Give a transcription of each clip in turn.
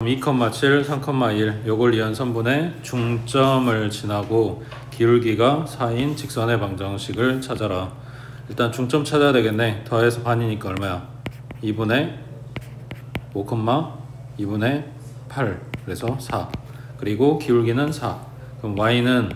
2,7, 3,1 요걸 이은 선분의 중점을 지나고 기울기가 4인 직선의 방정식을 찾아라. 일단 중점 찾아야 되겠네. 더해서 반이니까 얼마야? 2분의 5, 2분의 8 그래서 4 그리고 기울기는 4. 그럼 y는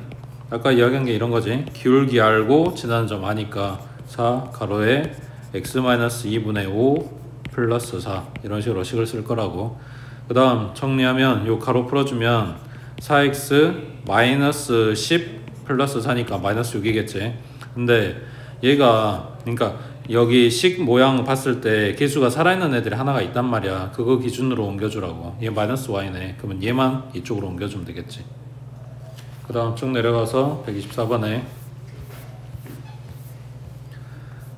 아까 이야기한 게 이런 거지. 기울기 알고 지나는 점 아니까 4 가로에 x-2분의 5 플러스 4 이런 식으로 식을 쓸 거라고. 그 다음 정리하면 요 가로 풀어주면 4x 마이너스 10 플러스 4니까 마이너스 6이겠지. 근데 얘가 그러니까 여기 식 모양 봤을 때 개수가 살아있는 애들이 하나가 있단 말이야. 그거 기준으로 옮겨주라고. 얘 마이너스 y네. 그러면 얘만 이쪽으로 옮겨주면 되겠지. 그 다음 쭉 내려가서 124번에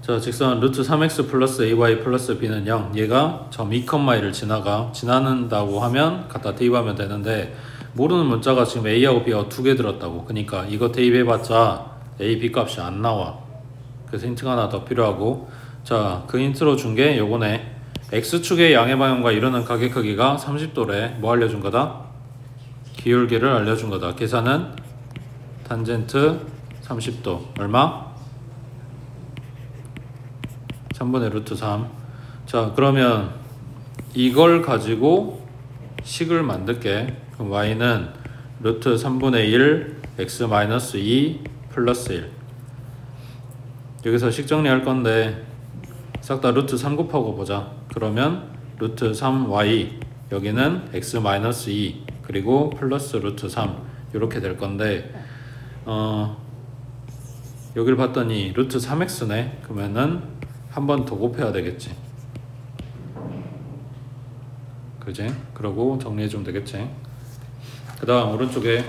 자, 직선 루트 3x 플러스 ay 플러스 b는 0. 얘가 점 2,1을 지나는다고 하면 갖다 대입하면 되는데 모르는 문자가 지금 a하고 b하고 두 개 들었다고. 그러니까 이거 대입해봤자 a, b 값이 안 나와. 그래서 힌트가 하나 더 필요하고, 자, 그 힌트로 준 게 요거네. x축의 양의 방향과 이루는 가계 크기가 30도래. 뭐 알려준 거다? 기울기를 알려준 거다. 계산은 탄젠트 30도 얼마? 3분의 루트 3. 자, 그러면 이걸 가지고 식을 만들게. 그럼 y는 루트 3분의 1 x 마이너스 2 플러스 1. 여기서 식 정리할 건데 싹 다 루트 3 곱하고 보자. 그러면 루트 3y 여기는 x 마이너스 2 그리고 플러스 루트 3 이렇게 될 건데 여기를 봤더니 루트 3x네. 그러면은 한 번 더 곱해야 되겠지. 그지? 그러고 정리해주면 되겠지. 그 다음 오른쪽에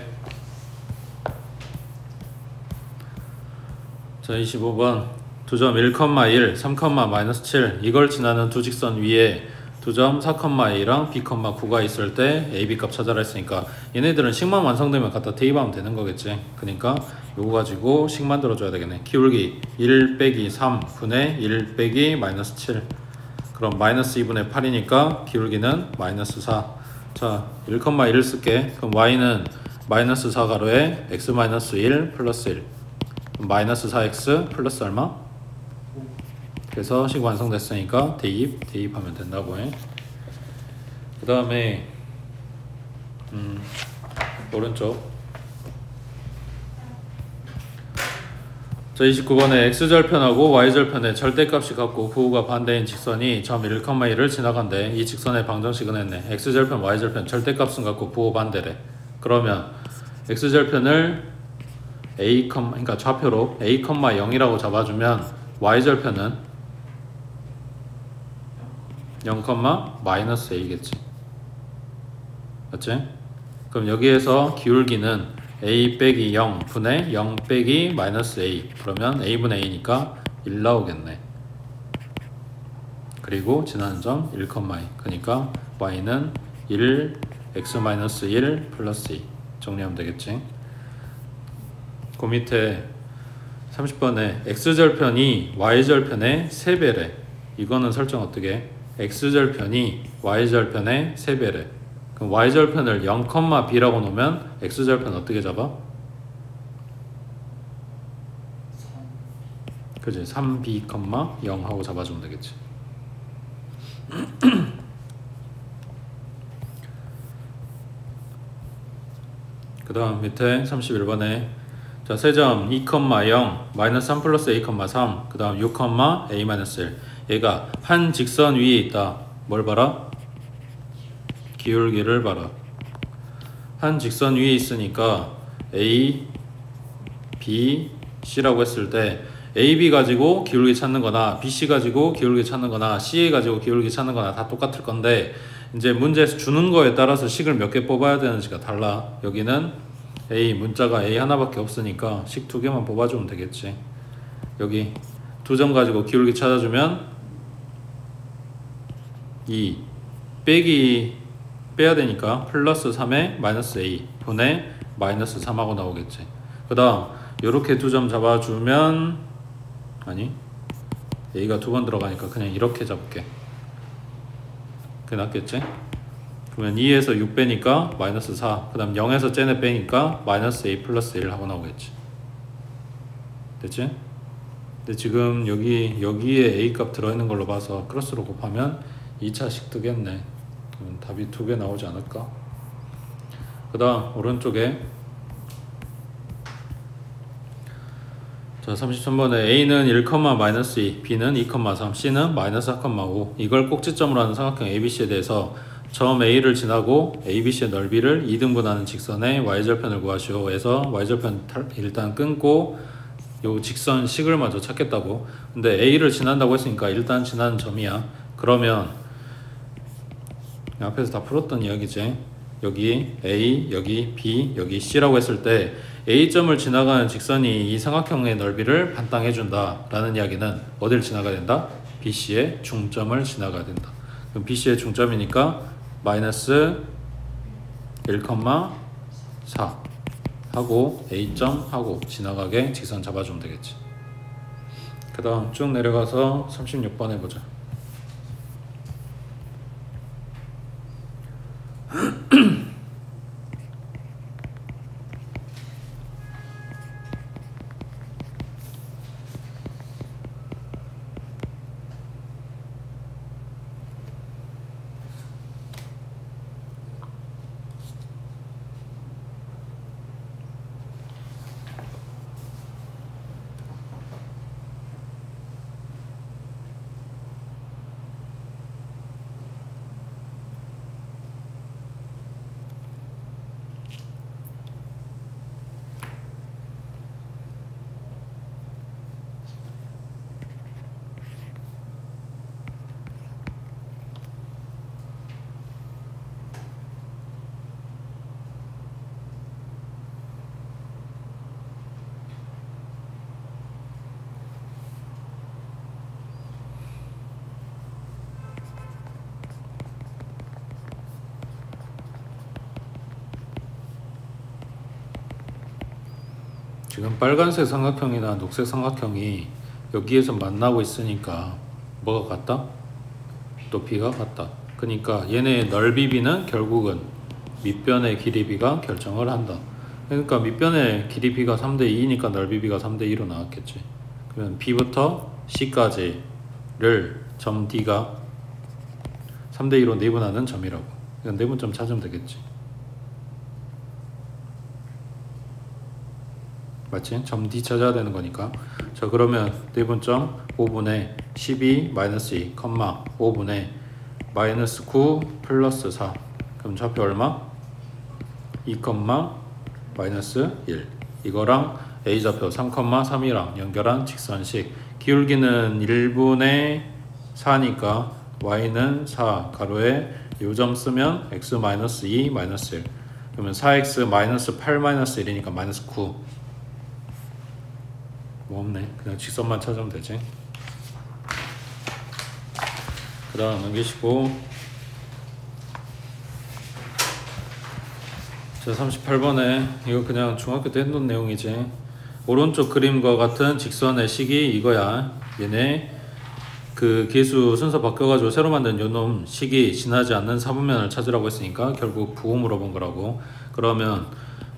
자 25번 두 점 1,1, 3,-7 이걸 지나는 두 직선 위에 두 점 4,2랑 b,9가 있을 때 a, b 값 찾아라 했으니까 얘네들은 식만 완성되면 갖다 대입하면 되는 거겠지. 그러니까 요거 가지고 식 만들어줘야 되겠네. 기울기 1 빼기 3 분의 1 빼기 마이너스 7 그럼 마이너스 2분의 8이니까 기울기는 마이너스 4. 자 1,1을 쓸게. 그럼 y는 마이너스 4 가로에 x 마이너스 1 플러스 1 마이너스 4x 플러스 얼마? 그래서 식 완성됐으니까 대입하면 된다고 해. 그 다음에 오른쪽 자 29번에 x절편하고 y절편의 절대값이 같고 구호가 반대인 직선이 점 1,1을 지나간대. 이 직선의 방정식은 했네. x절편 y절편 절대값은 같고 구호 반대래. 그러면 x절편을 a, 그러니까 좌표로 a, 0이라고 잡아주면 y절편은 0, 마이너스 a겠지. 맞지? 그럼 여기에서 기울기는 a 빼기 0 분의 0 빼기 마이너스 a 그러면 a분의 a니까 1 나오겠네. 그리고 지나는 점 1, 2 그러니까 y는 1 x 마이너스 1 플러스 2 정리하면 되겠지. 그 밑에 30번에 x절편이 y절편의 3배래. 이거는 설정 어떻게 해? x절편이 y절편의 3배래. 그럼 y절편을 0,b라고 놓으면 x절편 어떻게 잡아? 그치? 3b, 0 하고 잡아주면 되겠지. 그 다음 밑에 31번에 자, 세점 2,0 마이너스 3 플러스 a, 3 그 다음 6, a 마이너스 1 얘가 한 직선 위에 있다. 뭘 봐라? 기울기를 봐라. 한 직선 위에 있으니까 a, b, c라고 했을 때 a, b 가지고 기울기 찾는 거나 b, c 가지고 기울기 찾는 거나 c 가지고 기울기 찾는 거나 다 똑같을 건데 이제 문제에서 주는 거에 따라서 식을 몇 개 뽑아야 되는지가 달라. 여기는 a, 문자가 a 하나밖에 없으니까 식 2개만 뽑아주면 되겠지. 여기 두 점 가지고 기울기 찾아주면 2 빼기 빼야 되니까 플러스 3에 마이너스 a 분의 마이너스 3하고 나오겠지. 그 다음 요렇게 두 점 잡아주면 아니 a가 2번 들어가니까 그냥 이렇게 잡을게. 그게 낫겠지? 그러면 2에서 6 빼니까 마이너스 4. 그 다음 0에서 쟤네 빼니까 마이너스 a 플러스 1 하고 나오겠지. 됐지? 근데 지금 여기에 a 값 들어있는 걸로 봐서 크로스로 곱하면 2차식 뜨겠네. 그럼 답이 2개 나오지 않을까? 그 다음 오른쪽에 자 33번에 a는 1,-2, b는 2,3, c는 마이너스 4,5. 이걸 꼭지점으로 하는 삼각형 ABC에 대해서 점 A를 지나고 ABC의 넓이를 2등분하는 직선의 y절편을 구하시오. 해서 y절편 일단 끊고 요 직선식을 먼저 찾겠다고. 근데 A를 지난다고 했으니까 일단 지나는 점이야. 그러면 앞에서 다 풀었던 이야기지. 여기 A, 여기 B, 여기 C라고 했을 때 A점을 지나가는 직선이 이 삼각형의 넓이를 반땅해준다 라는 이야기는 어딜 지나가야 된다? BC의 중점을 지나가야 된다. 그럼 BC의 중점이니까 마이너스 1,4 하고 A점 하고 지나가게 직선 잡아주면 되겠지. 그 다음 쭉 내려가서 36번 해보자. 지금 빨간색 삼각형이나 녹색 삼각형이 여기에서 만나고 있으니까 뭐가 같다? 높이가 같다. 그러니까 얘네의 넓이 b는 결국은 밑변의 길이 b가 결정을 한다. 그러니까 밑변의 길이 b가 3대 2니까 넓이 b가 3대 2로 나왔겠지. 그러면 b부터 c까지를 점 d가 3대 2로 내분하는 점이라고. 그러니까 내분점 찾으면 되겠지. 맞지? 점 D 찾아야 되는 거니까. 자 그러면 내분점 5분의 12 마이너스 2, 5분의 마이너스 9 플러스 4. 그럼 좌표 얼마? 2, 마이너스 1. 이거랑 A좌표 3,3이랑 연결한 직선식. 기울기는 1분의 4니까 Y는 4 가로에 요점 쓰면 X 마이너스 2 마이너스 1. 그러면 4X 마이너스 8 마이너스 1이니까 마이너스 9. 뭐 없네. 그냥 직선만 찾으면 되지. 그 다음 넘기시고 자 38번에 이거 그냥 중학교 때 했던 내용이지. 오른쪽 그림과 같은 직선의 식이 이거야. 얘네 그 계수 순서 바뀌어가지고 새로 만든 요놈 식이 지나지 않는 사분면을 찾으라고 했으니까 결국 부호 물어본 거라고. 그러면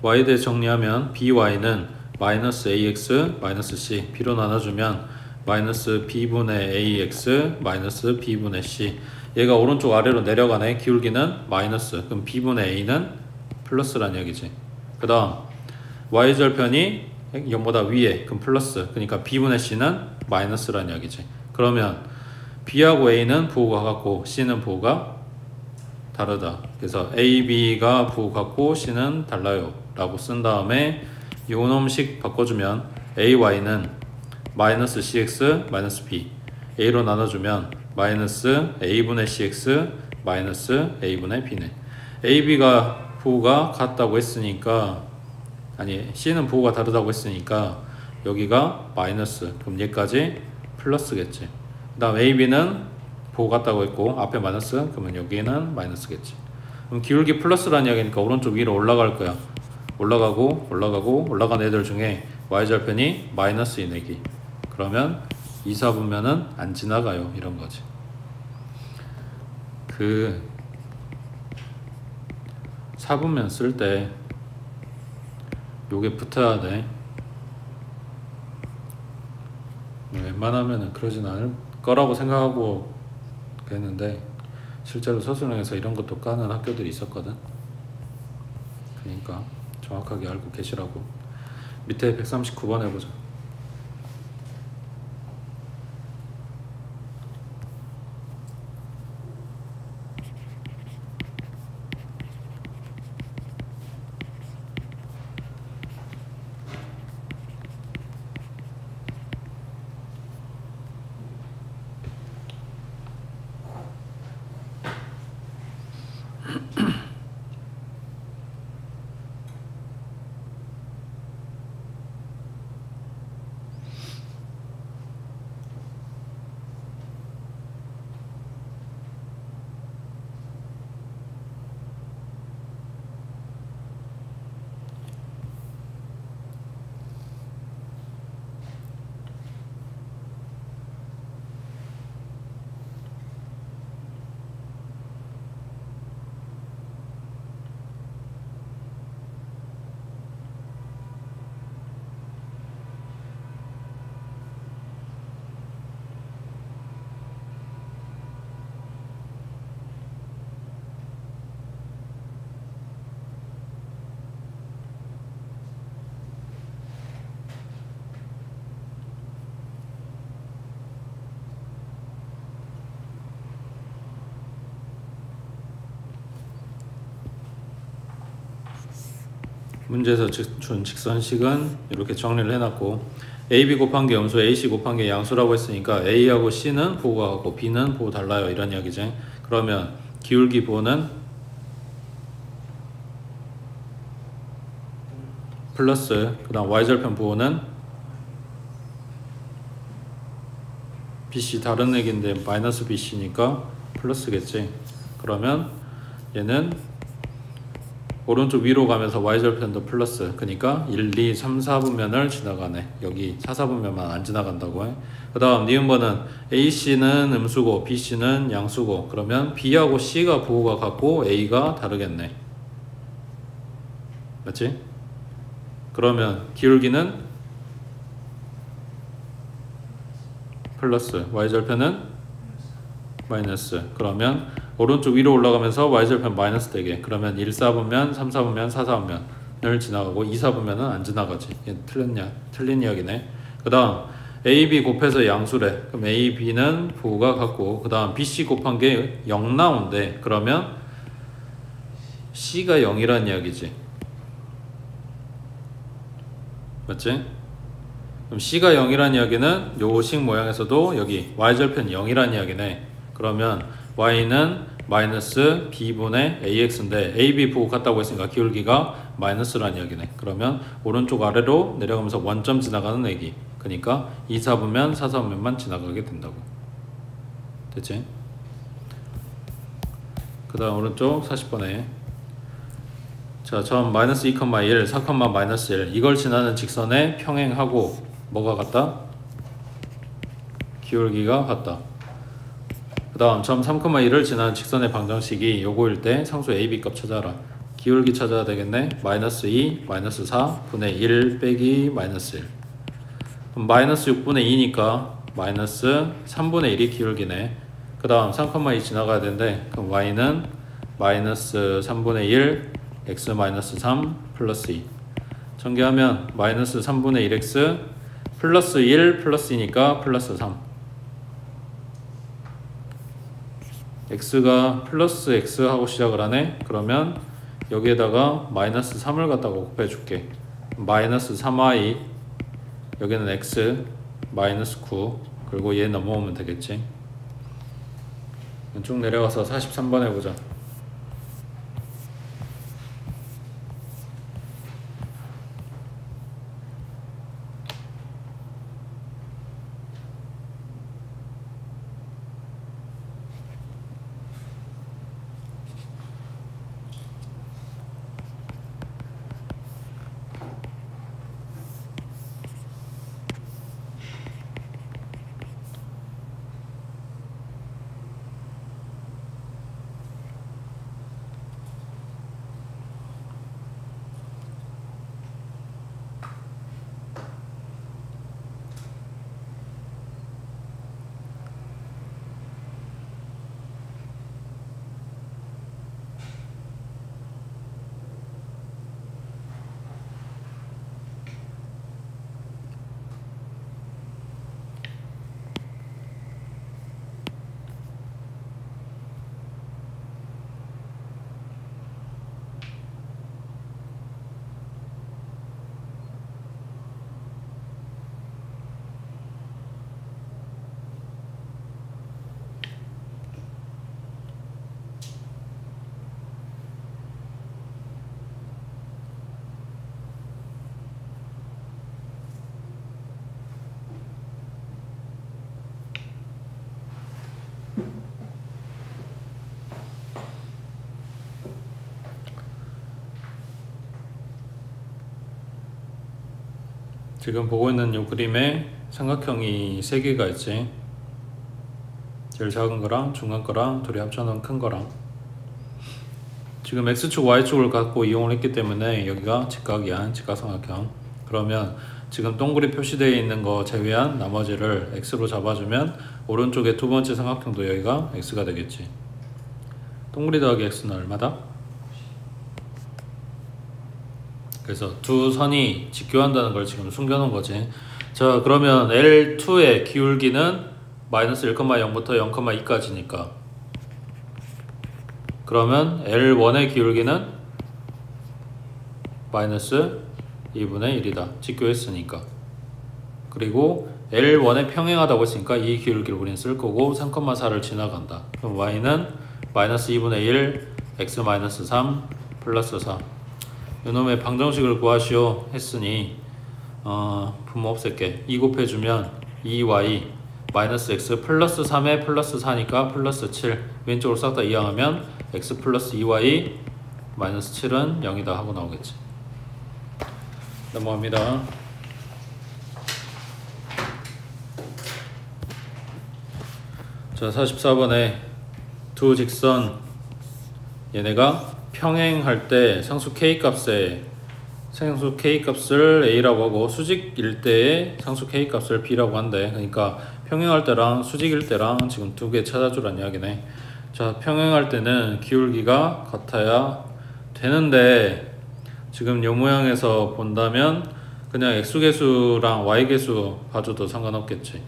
y에 대해 정리하면 by는 마이너스 ax 마이너스 c b로 나눠주면 마이너스 b분의 ax 마이너스 b분의 c. 얘가 오른쪽 아래로 내려가네. 기울기는 마이너스. 그럼 b분의 a는 플러스란 얘기지. 그 다음 y절편이 0보다 위에. 그럼 플러스. 그러니까 b분의 c는 마이너스란 얘기지. 그러면 b하고 a는 부호가 같고 c는 부호가 다르다. 그래서 a, b가 부호 같고 c는 달라요 라고 쓴 다음에 요놈식 바꿔주면 ay는 마이너스 cx 마이너스 b. a로 나눠주면 마이너스 a분의 cx 마이너스 a분의 b네. a, b가 부호가 같다고 했으니까 아니 c는 부호가 다르다고 했으니까 여기가 마이너스. 그럼 얘까지 플러스겠지. 그 다음 a, b는 부호 같다고 했고 앞에 마이너스. 그러면 여기는 마이너스겠지. 그럼 기울기 플러스라는 이야기니까 오른쪽 위로 올라갈 거야. 올라가고 올라간 애들 중에 y절편이 마이너스인 애기. 그러면 2, 4분면은 안 지나가요. 이런 거지. 4분면 쓸 때 요게 붙어야 돼. 웬만하면은 그러진 않을 거라고 생각하고 그랬는데 실제로 서술형에서 이런 것도 까는 학교들이 있었거든. 그러니까 정확하게 알고 계시라고. 밑에 139번 해보자. 문제에서 준 직선식은 이렇게 정리를 해놨고, AB 곱한 게 음수, AC 곱한 게 양수라고 했으니까 A하고 C는 부호가 같고 B는 부호 달라요, 이런 이야기지. 그러면 기울기 부호는 플러스, 그 다음 Y절편 부호는 BC 다른 얘기인데 마이너스 BC니까 플러스겠지. 그러면 얘는 오른쪽 위로 가면서 Y절편도 플러스, 그러니까 1, 2, 3, 4분면을 지나가네. 여기 4, 4분면만 안 지나간다고 해. 그 다음 니은번은 AC는 음수고 BC는 양수고, 그러면 B하고 C가 부호가 같고 A가 다르겠네. 맞지? 그러면 기울기는 플러스, Y절편은 마이너스. 그러면 오른쪽 위로 올라가면서 Y절편 마이너스 되게. 그러면 1, 4분면, 3, 4분면, 4, 4분면을 지나가고 2, 4분면은 안 지나가지. 얘 틀린 이야기네. 그 다음 AB 곱해서 양수래. 그럼 A, B는 부호가 같고, 그 다음 BC 곱한 게 0 나온대. 그러면 C가 0이란 이야기지. 맞지? 그럼 C가 0이란 이야기는 요 식 모양에서도 여기 Y절편 0이란 이야기네. 그러면 Y는 마이너스 B분의 AX인데 AB 부호 같다고 했으니까 기울기가 마이너스란 이야기네. 그러면 오른쪽 아래로 내려가면서 원점 지나가는 얘기. 그러니까 2, 4분면, 4, 4분면만 지나가게 된다고. 됐지? 그 다음 오른쪽 40번에 자, 점 마이너스 2,1, 4, 마이너스 1 이걸 지나는 직선에 평행하고 뭐가 같다? 기울기가 같다. 그 다음 점 3,1을 지나는 직선의 방정식이 요거일 때 상수 AB 값 찾아라. 기울기 찾아야 되겠네. 마이너스 2, 마이너스 4 분의 1 빼기 마이너스 1. 그럼 마이너스 6분의 2니까 마이너스 3분의 1이 기울기네. 그 다음 3,2 지나가야 되는데 그럼 Y는 마이너스 3분의 1 x 마이너스 3 플러스 2. 전개하면 마이너스 3분의 1x 플러스 1 플러스 2니까 플러스 3. x가 플러스 x 하고 시작을 하네. 그러면 여기에다가 마이너스 3을 갖다가 곱해 줄게. 마이너스 3y 여기는 x 마이너스 9 그리고 얘 넘어오면 되겠지. 쭉 내려가서 43번 해보자. 지금 보고 있는 이 그림에 삼각형이 3개가 있지. 제일 작은 거랑 중간 거랑 둘이 합쳐놓은 큰 거랑. 지금 X축, Y축을 갖고 이용을 했기 때문에 여기가 직각이야. 직각삼각형. 그러면 지금 동그리 표시되어 있는 거 제외한 나머지를 X로 잡아주면 오른쪽에 두 번째 삼각형도 여기가 X가 되겠지. 동그리 더하기 X는 얼마다? 그래서 두 선이 직교한다는 걸 지금 숨겨놓은 거지. 자, 그러면 L2의 기울기는 마이너스 1,0부터 0,2까지니까 그러면 L1의 기울기는 마이너스 2분의 1이다. 직교했으니까. 그리고 L1에 평행하다고 했으니까 이 기울기를 우리는 쓸 거고 3,4를 지나간다. 그럼 Y는 마이너스 2분의 1 X 마이너스 3 플러스 4. 이놈의 방정식을 구하시오 했으니 분모 없앨게. 2 곱해주면 2Y 마이너스 X 플러스 3에 플러스 4니까 플러스 7. 왼쪽으로 싹 다 이항하면 X 플러스 2Y 마이너스 7은 0이다 하고 나오겠지. 넘어갑니다. 자, 44번에 두 직선 얘네가 평행할 때 상수 K 값에 상수 K 값을 A라고 하고 수직일 때의 상수 K 값을 B라고 한대. 그러니까 평행할 때랑 수직일 때랑 지금 두 개 찾아주란 이야기네. 자, 평행할 때는 기울기가 같아야 되는데 지금 요 모양에서 본다면 그냥 X계수랑 Y계수 봐줘도 상관없겠지.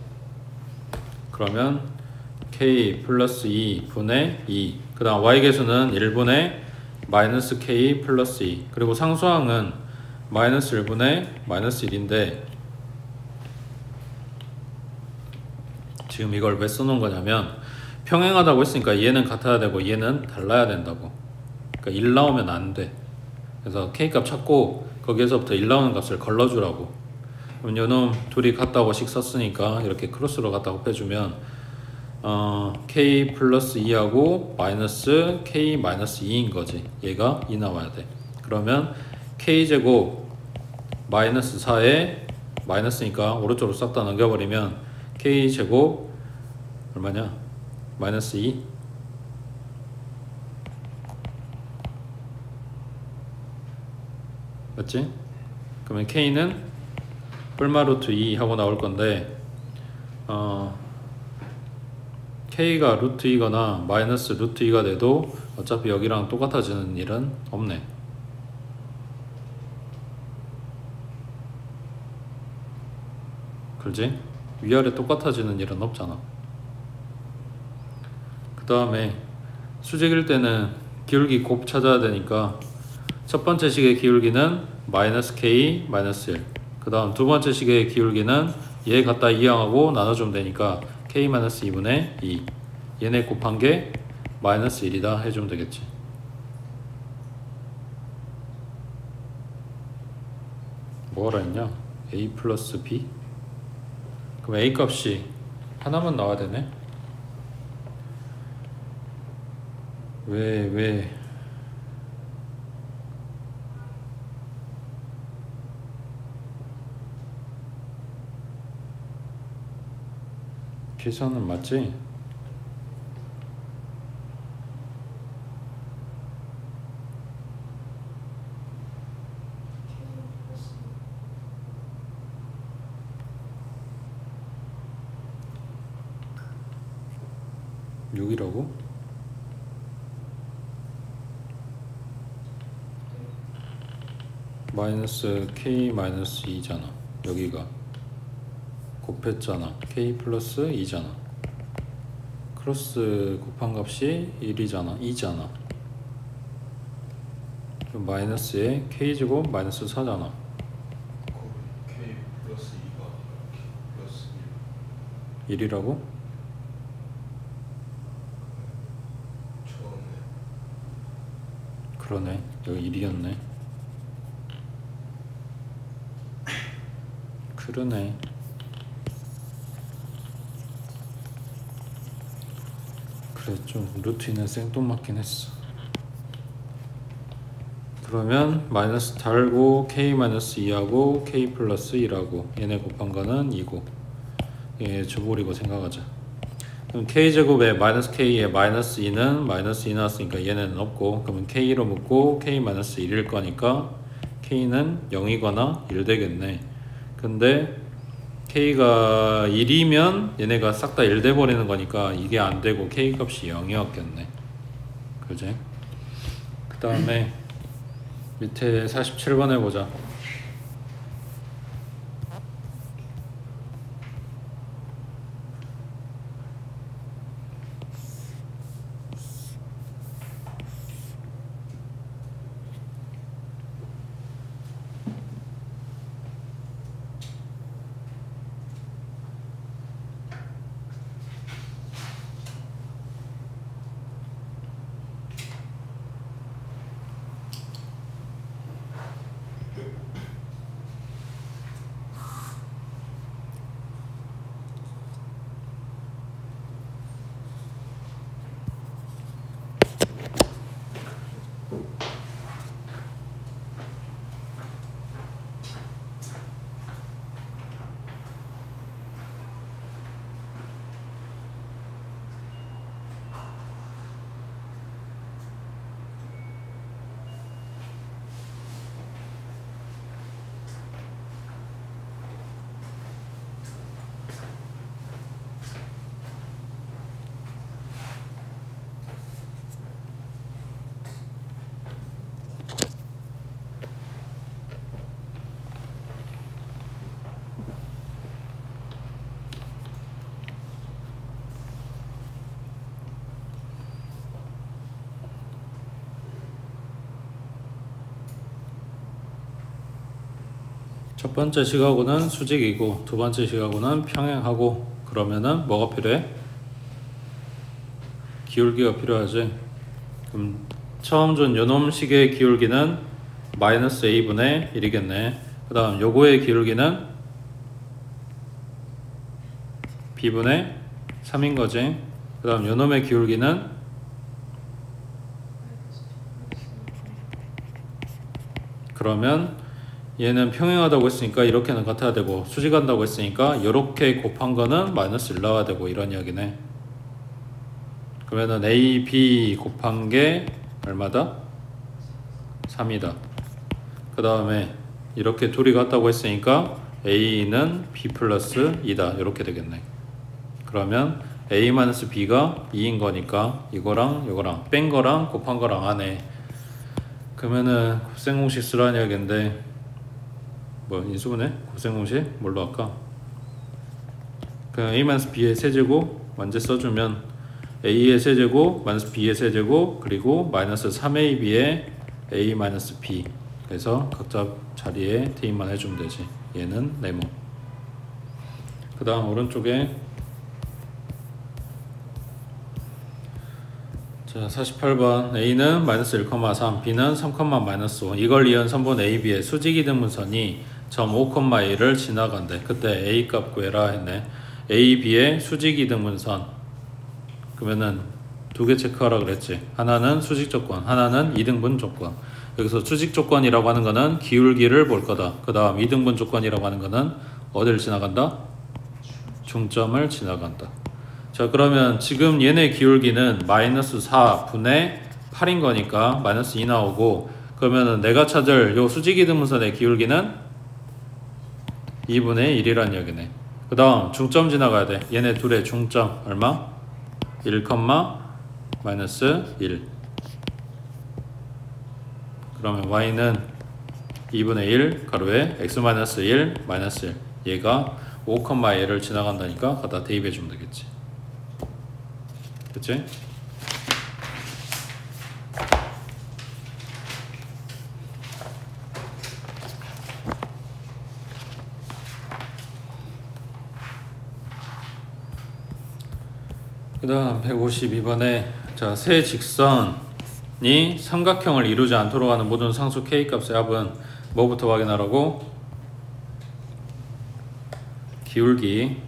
그러면 K 플러스 2 분의 2 그 다음 Y계수는 1분의 마이너스 K 플러스 2 그리고 상수항은 마이너스 1분의 마이너스 1인데 지금 이걸 왜 써놓은 거냐면 평행하다고 했으니까 얘는 같아야 되고 얘는 달라야 된다고. 그러니까 1 나오면 안 돼. 그래서 K값 찾고 거기에서부터 1 나오는 값을 걸러주라고. 그럼 요놈 둘이 같다고 식 썼으니까 이렇게 크로스로 갖다 곱해주면 K 플러스 2하고 마이너스 K 마이너스 2인 거지. 얘가 2 나와야 돼. 그러면 K제곱 마이너스 4에 마이너스니까 오른쪽으로 싹 다 넘겨버리면 K제곱 얼마냐? 마이너스 2 맞지? 그러면 K는 뿔마 루트 2 하고 나올 건데 K가 루트 2거나 마이너스 루트 2가 돼도 어차피 여기랑 똑같아지는 일은 없네. 그렇지? 위아래 똑같아지는 일은 없잖아. 그 다음에 수직일 때는 기울기 곱 찾아야 되니까 첫 번째 식의 기울기는 마이너스 K 마이너스 1 그 다음 두 번째 식의 기울기는 얘 갖다 이항하고 나눠주면 되니까 K 마이너스 2분의 2 얘네 곱한 게 마이너스 1이다 해주면 되겠지. 뭐라 했냐? A 플러스 B? 그럼 A 값이 하나만 나와야 되네? 왜 계산은 맞지? (6) 이라고? 마이너스 K 마이너스 2잖아. 여기가 곱했잖아. K 플러스 2잖아. 크로스 곱한 값이 1이잖아. 2잖아. 그럼 마이너스에 K제곱 마이너스 4잖아. K 플러스 2가 플러스 1. 1이라고? 처음에 그러네. 여기 1이었네. 그러네. 그래 좀 루트는 생뚱맞긴 했어. 그러면 마이너스 달고 k-2하고 k 플러스 1하고 얘네 곱한 거는 2고 예, 주볼이고 생각하자. 그럼 k제곱에 마이너스 k에 마이너스 2는 마이너스 2 나왔으니까 얘는 없고, 그러면 k로 묶고 k 마이너스 1일 거니까 k는 0이거나 1 되겠네. 근데 k가 1이면 얘네가 싹 다 1 돼버리는 거니까 이게 안 되고 k 값이 0이었겠네. 그지? 그 다음에 밑에 47번 해보자. 첫 번째 식하고는 수직이고 두 번째 식하고는 평행하고, 그러면은 뭐가 필요해? 기울기가 필요하지. 그럼 처음 준 요놈식의 기울기는 마이너스 a분의 1이겠네. 그 다음 요거의 기울기는 b분의 3인 거지. 그 다음 요놈의 기울기는 그러면 얘는 평행하다고 했으니까 이렇게는 같아야 되고, 수직한다고 했으니까 이렇게 곱한 거는 마이너스 1 나와야 되고, 이런 이야기네. 그러면은 a, b 곱한 게 얼마다? 3이다. 그 다음에 이렇게 둘이 같다고 했으니까 a는 b 플러스 2다. 이렇게 되겠네. 그러면 a 마이너스 b가 2인 거니까 이거랑 이거랑 뺀 거랑 곱한 거랑 안에, 그러면은 곱셈공식 쓰라는 이야기인데, 뭐 인수분해? 곱셈공식? 뭘로 할까? 그냥 a-b의 세제곱 먼저 써주면 a의 세제곱 마이너스 b의 세제곱 그리고 마이너스 3ab의 a-b, 그래서 각자 자리에 대입만 해주면 되지. 얘는 네모. 그 다음 오른쪽에 자 48번 a는 마이너스 1,3 b는 3,-5 이걸 이은 선분 ab의 수직이등분선이 점 5,1을 지나간대. 그때 a 값 구해라 했네. a, b의 수직이등분선, 그러면은 두 개 체크하라 그랬지. 하나는 수직 조건, 하나는 이등분 조건. 여기서 수직 조건이라고 하는 거는 기울기를 볼 거다. 그 다음 이등분 조건이라고 하는 거는 어디를 지나간다? 중점을 지나간다. 자, 그러면 지금 얘네 기울기는 마이너스 4분의 8인 거니까 마이너스 2 나오고, 그러면은 내가 찾을 요 수직이등분선의 기울기는 2분의 1이란 얘기네. 그 다음 중점 지나가야 돼. 얘네 둘의 중점 얼마? 1, 마이너스 1. 그러면 y는 2분의 1 가로에 x 마이너스 1 마이너스 1. 얘가 5,1을 지나간다니까 갖다 대입해 주면 되겠지. 그치? 그 다음 152번에 자, 세 직선이 삼각형을 이루지 않도록 하는 모든 상수 k값의 합은 뭐부터 확인하라고? 기울기.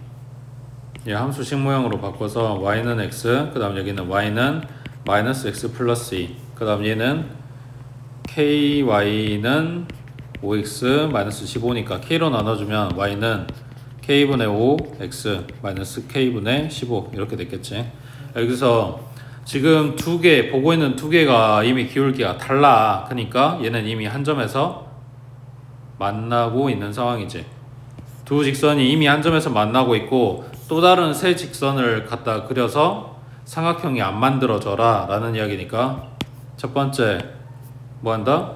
이 함수식 모양으로 바꿔서 y는 x, 그 다음 여기는 y는 마이너스 x 플러스 2, 그 다음 얘는 ky는 5x 마이너스 15니까 k로 나눠주면 y는 k분의 5 x 마이너스 k분의 15 이렇게 됐겠지. 여기서 지금 두 개 보고 있는 두 개가 이미 기울기가 달라. 그러니까 얘는 이미 한 점에서 만나고 있는 상황이지. 두 직선이 이미 한 점에서 만나고 있고 또 다른 새 직선을 갖다 그려서 삼각형이 안 만들어져라 라는 이야기니까 첫 번째 뭐 한다?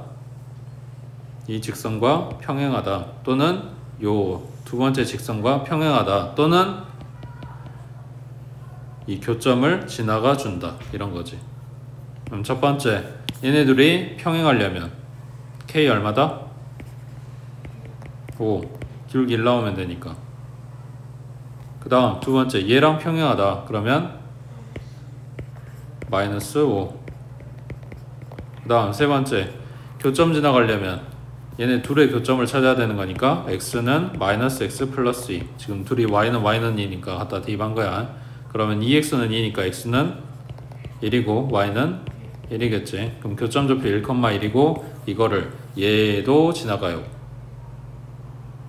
이 직선과 평행하다 또는 요 두 번째 직선과 평행하다 또는 이 교점을 지나가 준다 이런 거지. 그럼 첫 번째 얘네 둘이 평행하려면 k 얼마다? 5 기울기 1 나오면 되니까. 그 다음 두 번째 얘랑 평행하다 그러면 마이너스 5. 그 다음 세 번째 교점 지나가려면 얘네 둘의 교점을 찾아야 되는 거니까 x는 마이너스 x 플러스 2. 지금 둘이 y는 2니까 갖다 대입한 거야. 그러면 2x는 2니까 x는 1이고 y는 1이겠지. 그럼 교점좌표 1,1이고 이거를 얘도 지나가요.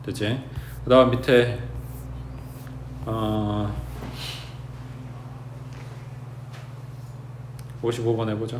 됐지? 그 다음 밑에 55번 해보자.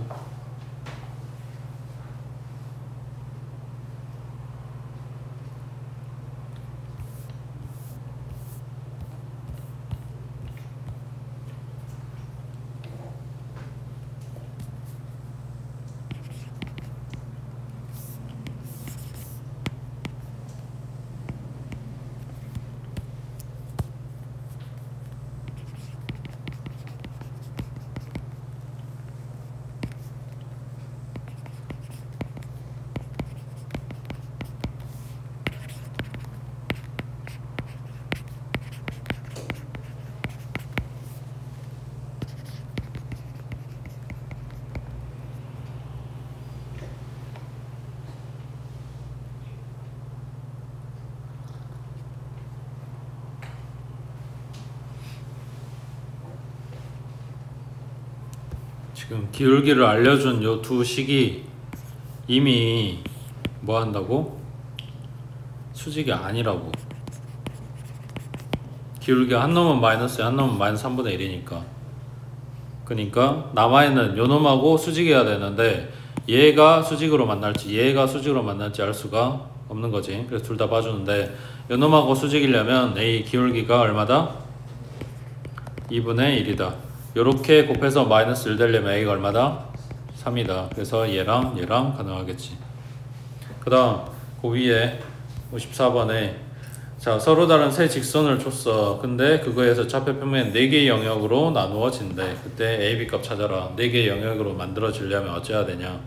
지금 기울기를 알려준 요 두 식이 이미 뭐 한다고? 수직이 아니라고. 기울기가 한 놈은 마이너스 한 놈은 마이너스 3분의 1이니까. 그러니까 남아있는 요 놈하고 수직해야 되는데 얘가 수직으로 만날지 얘가 수직으로 만날지 알 수가 없는 거지. 그래서 둘 다 봐주는데 요 놈하고 수직이려면 A 기울기가 얼마다? 2분의 1이다. 요렇게 곱해서 마이너스 1 되려면 A가 얼마다? 3이다. 그래서 얘랑 가능하겠지. 그 다음 그 위에 54번에 자 서로 다른 세 직선을 줬어. 근데 그거에서 좌표평면 4개의 영역으로 나누어진대. 그때 A, B 값 찾아라. 4개의 영역으로 만들어지려면 어찌해야 되냐?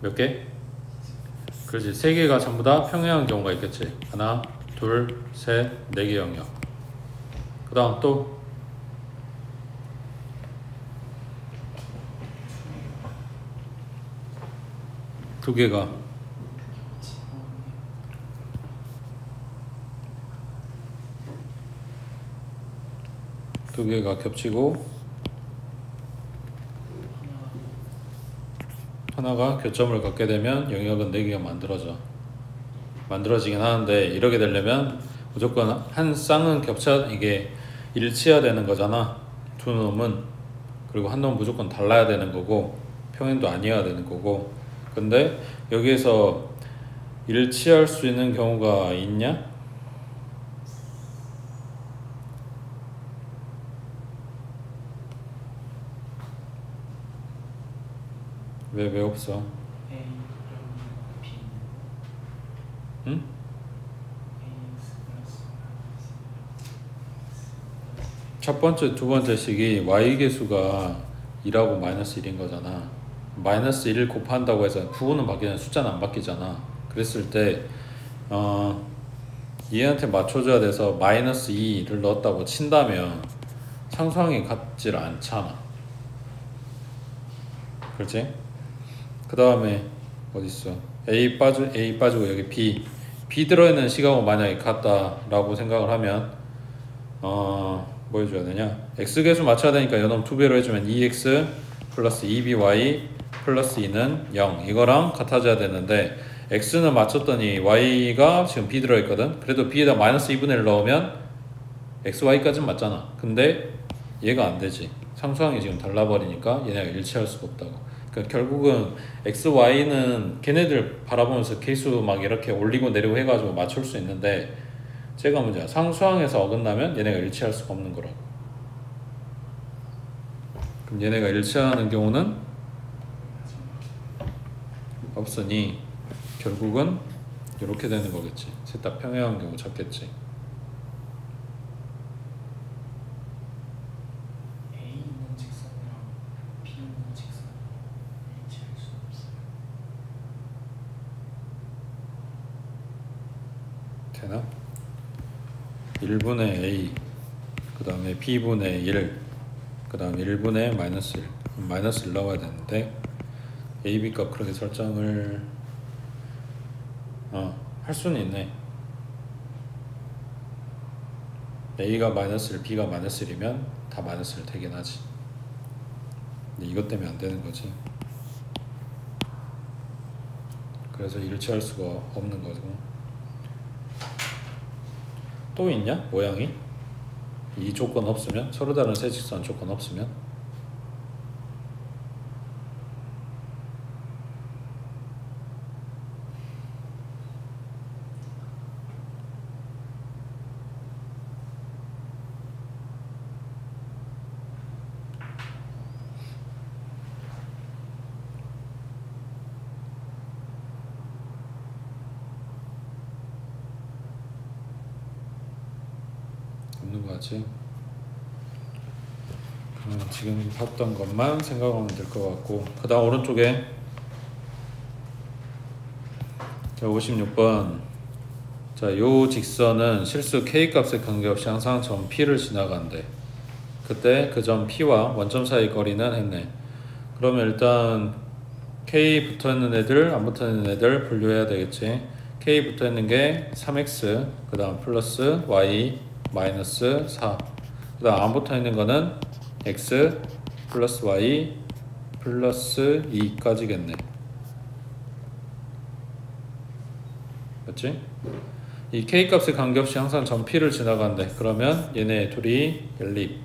몇 개? 그렇지. 3개가 전부 다 평행한 경우가 있겠지. 하나, 둘, 셋, 4개 영역. 그 다음 또 두 개가 겹치고 하나가 교점을 갖게 되면 영역은 4개가 만들어지긴 하는데 이렇게 되려면 무조건 한 쌍은 이게 일치해야 되는 거잖아. 두 놈은. 그리고 한 놈은 무조건 달라야 되는 거고 평행도 아니어야 되는 거고. 근데 여기에서 일치할 수 있는 경우가 있냐? 왜 없어? 응? 첫 번째, 두 번째 식이 y계수가 2라고 마이너스 1인 거잖아. 마이너스 1을 곱한다고 해서 부호는 바뀌잖아. 숫자는 안 바뀌잖아. 그랬을 때 얘한테 맞춰줘야 돼서 마이너스 2를 넣었다고 친다면 상수항이 같질 않잖아. 그렇지? 그 다음에 어딨어? A 빠지고 여기 B 들어있는 식하고 만약에 같다라고 생각을 하면 뭐 해줘야 되냐? X계수 맞춰야 되니까 요놈 2배로 해주면 2X 플러스 2BY 플러스 2는 0 이거랑 같아져야 되는데 x는 맞췄더니 y가 지금 b 들어있거든. 그래도 b에다 마이너스 2분의 1 넣으면 x, y까지는 맞잖아. 근데 얘가 안 되지. 상수항이 지금 달라버리니까 얘네가 일치할 수가 없다고. 그러니까 결국은 x, y는 걔네들 바라보면서 계수 막 이렇게 올리고 내리고 해가지고 맞출 수 있는데 제가 문제야. 상수항에서 어긋나면 얘네가 일치할 수가 없는 거라고. 그럼 얘네가 일치하는 경우는 없으니 결국은 이렇게 되는 거겠지. 셋 다 평행한 경우 찾겠지. A 있는 직선이랑 B 있는 직선 일치할 수 없어요. 되나? 1분의 a 그 다음에 b분의 1 그 다음 1분의 마이너스 1 마이너스 1 나와야 되는데 a, b 값 그렇게 설정을 할 수는 있네. a가 마이너스 1 b가 마이너스 1이면 다 마이너스 1 되긴 하지. 근데 이것 때문에 안 되는 거지. 그래서 일치할 수가 없는 거고. 또 있냐? 모양이? 이 조건 없으면? 서로 다른 세 직선 조건 없으면? 없는 거 같지? 지금 봤던 것만 생각하면 될 것 같고 그 다음 오른쪽에 자 56번 자 요 직선은 실수 k값에 관계없이 항상 점 p를 지나간대. 그때 그 점 p와 원점 사이 거리는 했네. 그러면 일단 k 붙어있는 애들 안 붙어있는 애들 분류해야 되겠지. k 붙어있는 게 3x 그 다음 플러스 y 마이너스 4 그 다음 안 붙어있는 거는 x 플러스 y 플러스 2까지겠네. 맞지? 이 k값에 관계없이 항상 점 p를 지나간대. 그러면 얘네 둘이 연립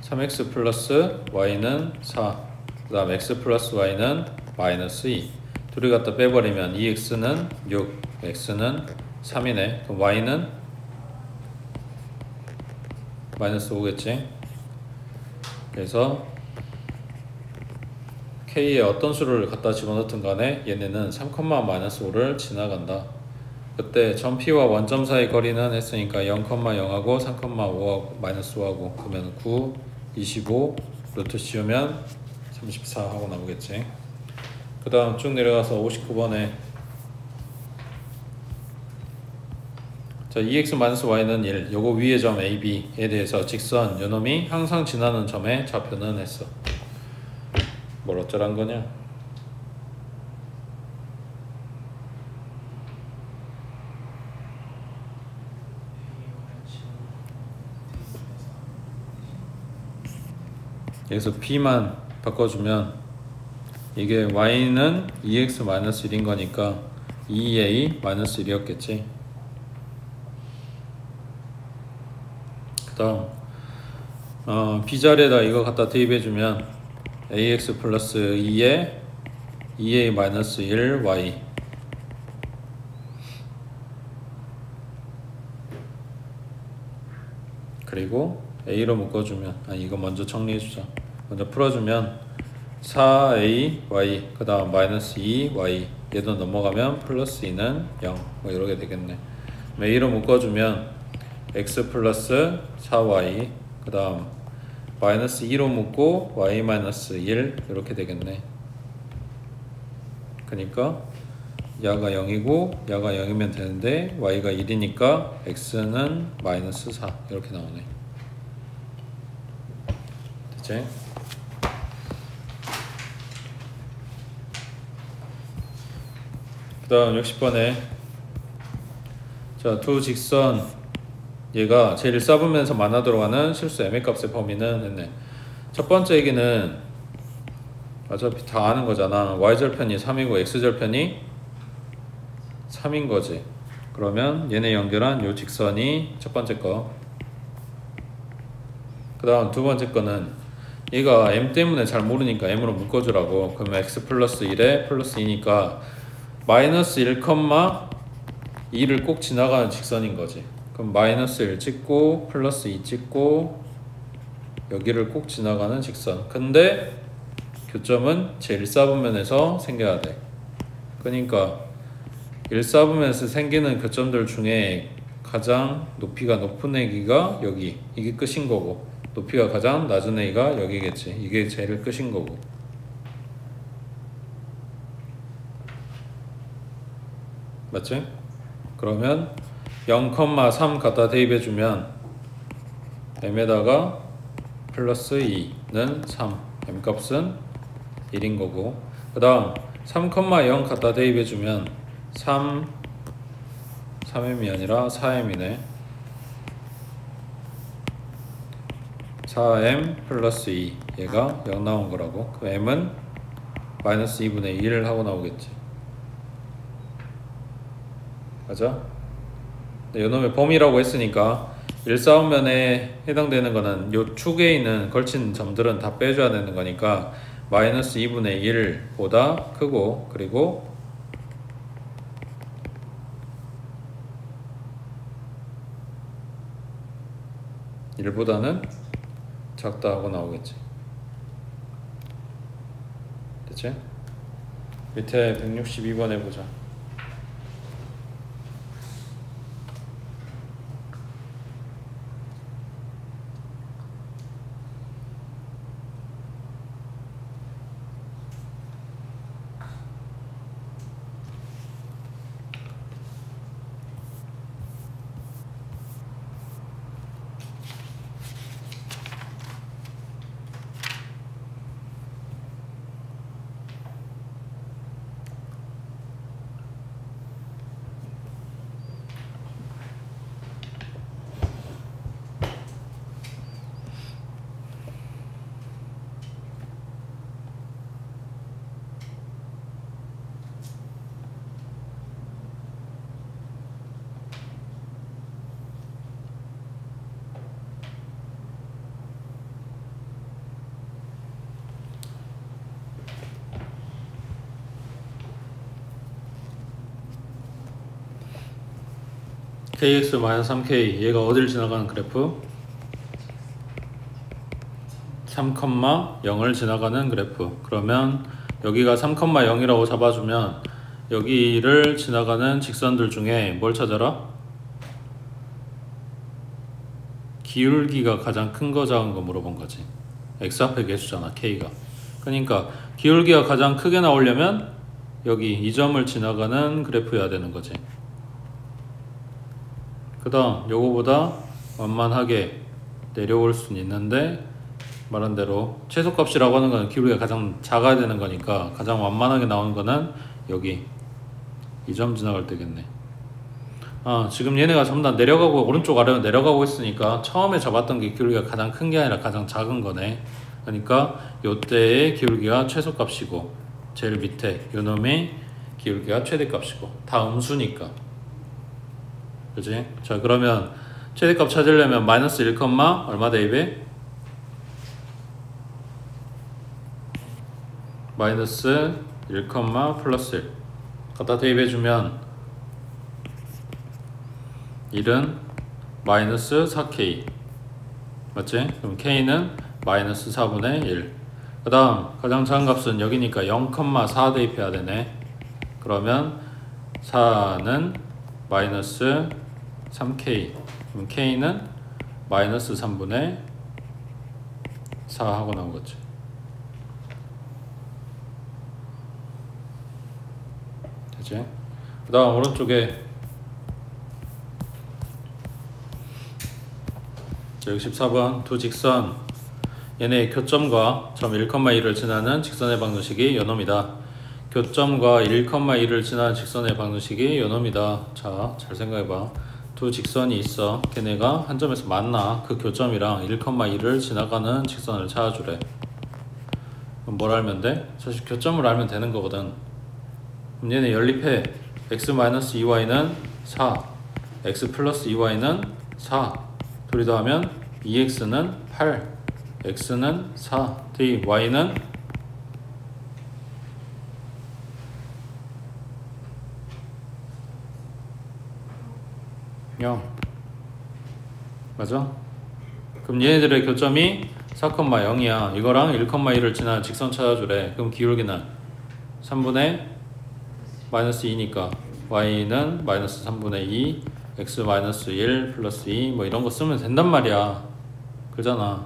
3x 플러스 y는 4 그 다음 x 플러스 y는 마이너스 2 둘이 갖다 빼버리면 2x는 6 x는 3이네. 그럼 y는 마이너스 5겠지. 그래서 k에 어떤 수를 갖다 집어넣든 간에 얘네는 3, 마이너스 5를 지나간다. 그때 점 p와 원점 사이 거리는 했으니까 0,0하고 3,5하고 마이너스 5하고 그러면 9, 25 루트 씌우면 34 하고 나오겠지. 그 다음 쭉 내려가서 59번에 자 2x-y는 1 요거 위의 점 AB에 대해서 직선 요놈이 항상 지나는 점의 좌표는 했어. 뭘 어쩌란 거냐? 여기서 b만 바꿔주면 이게 y는 2x-1인 거니까 2a-1이었겠지. 그 다음 b자리에다 이거 갖다 대입해주면 ax 플러스 2에 2a-1y 그리고 a로 묶어주면 이거 먼저 정리해주자. 먼저 풀어주면 4ay 그 다음 마이너스 2y 얘도 넘어가면 플러스 2는 0 뭐 이렇게 되겠네. a로 묶어주면 x 플러스 4y 그 다음 마이너스 2로 묶고 y 마이너스 1 이렇게 되겠네. 그러니까 야가 0이고 야가 0이면 되는데 y가 1이니까 x는 마이너스 4 이렇게 나오네. 됐지? 그 다음 60번에 자 두 직선 얘가 제일 싸우면서 많아 들어가는 실수 m의 값의 범위는 했네. 첫 번째 얘기는 어차피 다 아는 거잖아. y절편이 3이고 x절편이 3인 거지. 그러면 얘네 연결한 요 직선이 첫 번째 거. 그 다음 두 번째 거는 얘가 m 때문에 잘 모르니까 m으로 묶어주라고. 그러면 x 플러스 1에 플러스 2니까 마이너스 1,2를 꼭 지나가는 직선인 거지. 그럼 마이너스 1 찍고 플러스 2 찍고 여기를 꼭 지나가는 직선. 근데 교점은 제 1사분면에서 생겨야 돼. 그러니까 1사분면에서 생기는 교점들 중에 가장 높이가 높은 애기가 여기, 이게 끝인 거고, 높이가 가장 낮은 애가 여기겠지. 이게 제일 끝인 거고. 맞지? 그러면 0,3 갖다 대입해주면 m에다가 플러스 2는 3, m값은 1인 거고, 그 다음 3,0 갖다 대입해주면 3m이 아니라 4m이네. 4m 플러스 2 얘가 0 나온 거라고. 그 m은 마이너스 2분의 1을 하고 나오겠지. 맞아? 요놈의 범위라고 했으니까 1사분면에 해당되는 거는 요 축에 있는 걸친 점들은 다 빼줘야 되는 거니까 마이너스 2분의 1보다 크고, 그리고 1보다는 작다 하고 나오겠지. 됐지? 밑에 162번 해보자. kx-3k 얘가 어딜 지나가는 그래프? 3,0을 지나가는 그래프. 그러면 여기가 3,0이라고 잡아주면 여기를 지나가는 직선들 중에 뭘 찾아라? 기울기가 가장 큰 거 작은 거 물어본 거지. x 앞에 개수잖아, k가. 그러니까 기울기가 가장 크게 나오려면 여기 이 점을 지나가는 그래프여야 되는 거지. 그 다음 요거보다 완만하게 내려올 수는 있는데, 말한 대로 최소값이라고 하는 거는 기울기가 가장 작아야 되는 거니까 가장 완만하게 나오는 거는 여기 이 점 지나갈 때겠네. 지금 얘네가 전부 다 내려가고 오른쪽 아래로 내려가고 있으니까 처음에 잡았던 게 기울기가 가장 큰 게 아니라 가장 작은 거네. 그러니까 요때의 기울기가 최소값이고 제일 밑에 요놈의 기울기가 최대값이고 다 음수니까. 그치? 자, 그러면 최대값 찾으려면 마이너스 1, 얼마 대입해? 마이너스 1, 플러스 1 갖다 대입해주면 1은 마이너스 4k 맞지? 그럼 k는 마이너스 4분의 1. 그 다음 가장 작은 값은 여기니까 0,4 대입해야 되네. 그러면 4는 마이너스 3k. 그럼 k는 마이너스 3분의 4 하고 나온 거지. 되지? 그 다음 오른쪽에 14번 두 직선 얘네 교점과 점 1,2를 지나는 직선의 방정식이 요놈이다. 교점과 1,2를 지나는 직선의 방정식이 요놈이다. 자, 잘 생각해봐. 두 직선이 있어. 걔네가 한 점에서 만나. 그 교점이랑 1,2를 지나가는 직선을 찾아주래. 그럼 뭘 알면 돼? 사실 교점을 알면 되는 거거든. 그럼 얘네 연립해. x-2y는 4, x 플러스 2y는 4. 둘이 더하면 2x는 8, x는 4, d, y는 0. 맞아? 그럼 얘네들의 교점이 4,0이야. 이거랑 1,2를 지나는 직선 찾아주래. 그럼 기울기는 3분의 마이너스 2니까 y는 마이너스 3분의 2, x 마이너스 1 플러스 2 뭐 이런 거 쓰면 된단 말이야. 그잖아.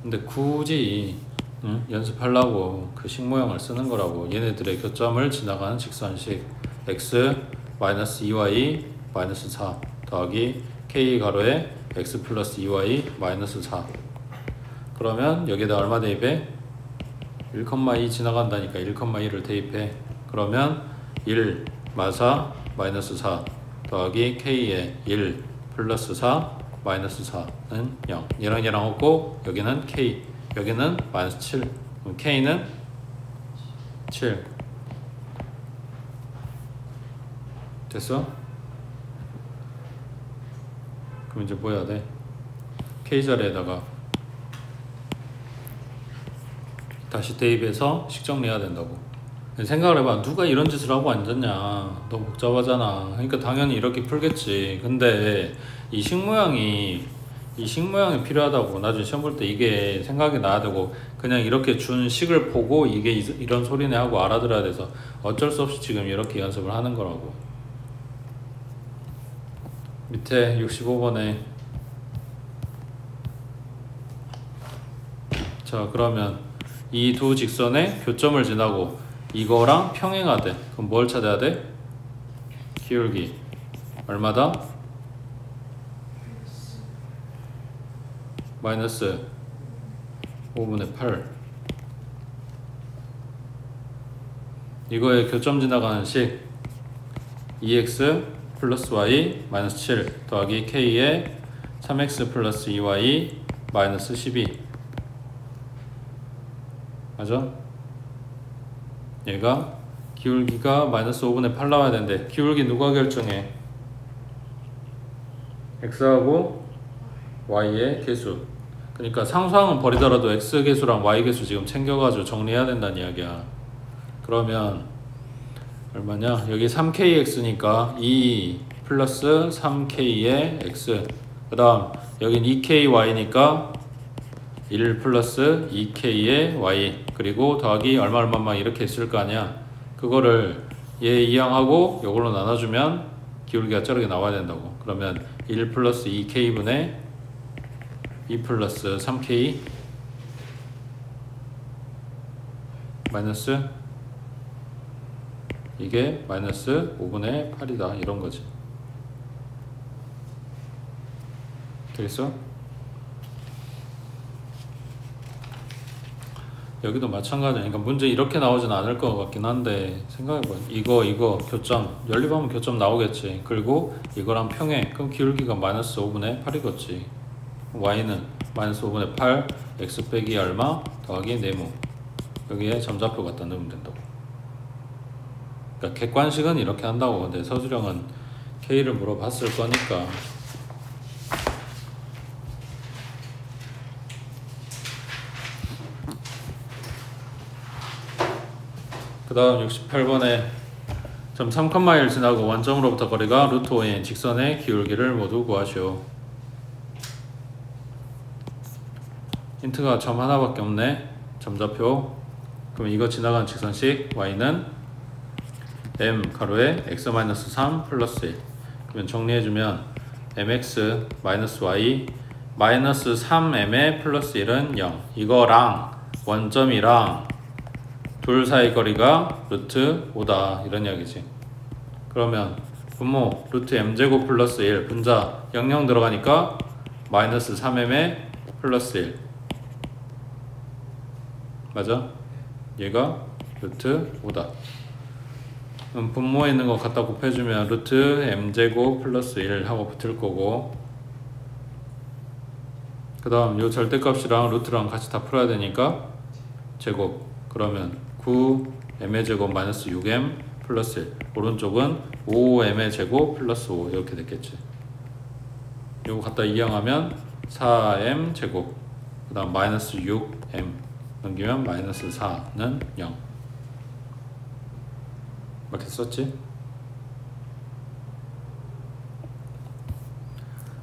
근데 굳이 연습하려고 그 식 모양을 쓰는 거라고. 얘네들의 교점을 지나가는 직선식 x 마이너스 2y 마이너스 4 더하기 k 가로에 x 플러스 2y 마이너스 4. 그러면 여기에다 얼마 대입해? 1,2 지나간다니까 1,2를 대입해. 그러면 1 마사 마이너스 4 더하기 k에 1 플러스 4 마이너스 4는 0. 얘랑 없고 여기는 k, 여기는 마이너스 7. 그럼 k는 7. 됐어? 그럼 이제 뭐 해야 돼? k 자리에다가 다시 대입해서 식 정리해야 된다고. 생각을 해봐. 누가 이런 짓을 하고 앉았냐. 너무 복잡하잖아. 그러니까 당연히 이렇게 풀겠지. 근데 이 식 모양이 필요하다고. 나중에 시험 볼 때 이게 생각이 나야 되고, 그냥 이렇게 준 식을 보고 이게 이런 소리네 하고 알아들어야 돼서 어쩔 수 없이 지금 이렇게 연습을 하는 거라고. 밑에 65번에 자, 그러면 이 두 직선의 교점을 지나고 이거랑 평행하대. 그럼 뭘 찾아야 돼? 기울기 얼마다? 마이너스 5분의 8. 이거의 교점 지나가는 식 2x 플러스 y 마이너스 7 더하기 k에 3x 플러스 2y 마이너스 12. 맞아? 얘가 기울기가 마이너스 5분의 8 나와야 되는데 기울기 누가 결정해? x하고 y의 개수. 그러니까 상수항은 버리더라도 x 개수랑 y 개수 지금 챙겨가지고 정리해야 된다는 이야기야. 그러면 얼마냐? 여기 3kx니까 2 플러스 3k의 x, 그 다음 여긴 2ky니까 1 플러스 2k의 y, 그리고 더하기 얼마 이렇게 있을 거 아니야. 그거를 얘 이항하고 요걸로 나눠주면 기울기가 저렇게 나와야 된다고. 그러면 1 플러스 2k분의 2 플러스 3k 마이너스 이게 마이너스 5분의 8이다 이런 거지. 되겠어? 여기도 마찬가지야. 그러니까 문제 이렇게 나오진 않을 것 같긴 한데 생각해봐. 이거 교점 연립하면 교점 나오겠지. 그리고 이거랑 평행. 그럼 기울기가 마이너스 5분의 8이겠지. y는 마이너스 5분의 8 x 빼기 얼마 더하기 네모. 여기에 점좌표 갖다 넣으면 된다고. 그러니까 객관식은 이렇게 한다고. 근데 서술형은 k를 물어봤을 거니까. 그 다음 68번에 점 3,1 지나고 원점으로부터 거리가 루트 5인 직선의 기울기를 모두 구하시오. 힌트가 점 하나밖에 없네. 점좌표. 그럼 이거 지나가는 직선식 y는 m 가로에 x-3 플러스 1. 그러면 정리해주면 mx 마이너스 y 마이너스 3m의 플러스 1은 0. 이거랑 원점이랑 둘 사이 거리가 루트 5다 이런 이야기지. 그러면 분모 루트 m제곱 플러스 1 분자 00 들어가니까 마이너스 3m의 플러스 1. 맞아? 얘가 루트 5다. 분모에 있는 거 갖다 곱해주면 루트 m제곱 플러스 1 하고 붙을 거고, 그 다음 요 절대값이랑 루트랑 같이 다 풀어야 되니까 제곱, 그러면 9m의 제곱 마이너스 6m 플러스 1, 오른쪽은 5m의 제곱 플러스 5 이렇게 됐겠지. 요거 갖다 이항하면 4m 제곱, 그 다음 마이너스 6m 넘기면 마이너스 4는 0 이렇게 썼지?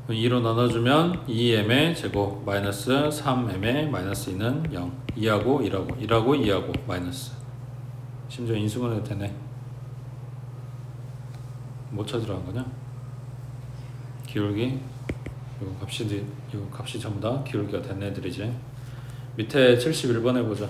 2로 나눠주면 2m의 제곱 마이너스 3m의 마이너스 2는 0, 2하고 1하고 1하고 2하고 마이너스, 심지어 인수분해도 되네. 뭐 찾으라는 거냐? 기울기, 요 값이 전부 다 기울기가 된 애들이지. 밑에 71번 해보자.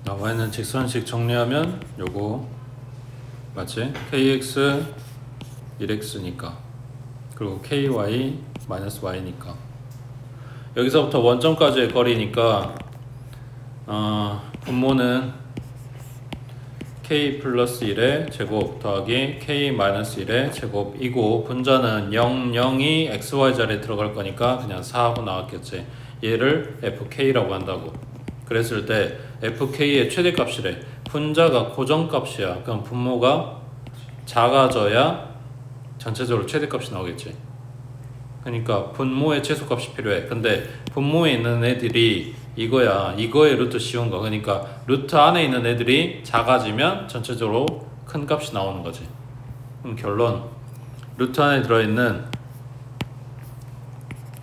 나와 있는 직선식 정리하면 요거 맞지? kx 1x니까, 그리고 ky 마이너스 y니까, 여기서부터 원점까지의 거리니까 분모는 k 플러스 1의 제곱 더하기 k 마이너스 1의 제곱이고, 분자는 0, 0이 xy 자리에 들어갈 거니까 그냥 4하고 나왔겠지. 얘를 fk라고 한다고. 그랬을 때 fk의 최대값이래. 분자가 고정값이야. 그럼 분모가 작아져야 전체적으로 최대값이 나오겠지. 그러니까 분모의 최소값이 필요해. 근데 분모에 있는 애들이 이거야. 이거의 루트 씌운 거. 그러니까 루트 안에 있는 애들이 작아지면 전체적으로 큰 값이 나오는 거지. 그럼 결론, 루트 안에 들어있는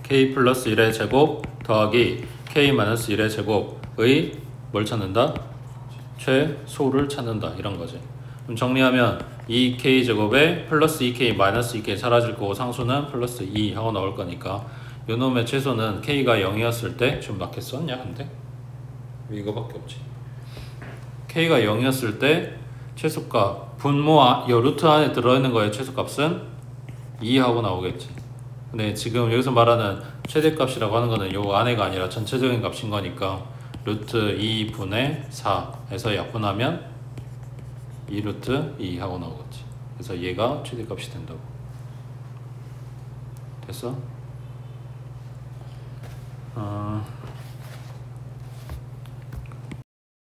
k 플러스 1의 제곱 더하기 k 마이너스 1의 제곱의 뭘 찾는다? 최소를 찾는다, 이런 거지. 그럼 정리하면 2k 제곱에 플러스 2k 마이너스 2k 사라질 거고, 상수는 플러스 2 하고 나올 거니까 요 놈의 최소는 k가 0이었을 때, 좀 낮게 썼냐 근데? 이거밖에 없지. k가 0이었을 때 최소값, 분모 요 루트 안에 들어있는 거의 최소값은 2 하고 나오겠지. 근데 지금 여기서 말하는 최대값이라고 하는 거는 요 안에가 아니라 전체적인 값인 거니까 루트 2분의 4에서 약분하면 2 루트 2 하고 나오겠지. 그래서 얘가 최대값이 된다고. 됐어?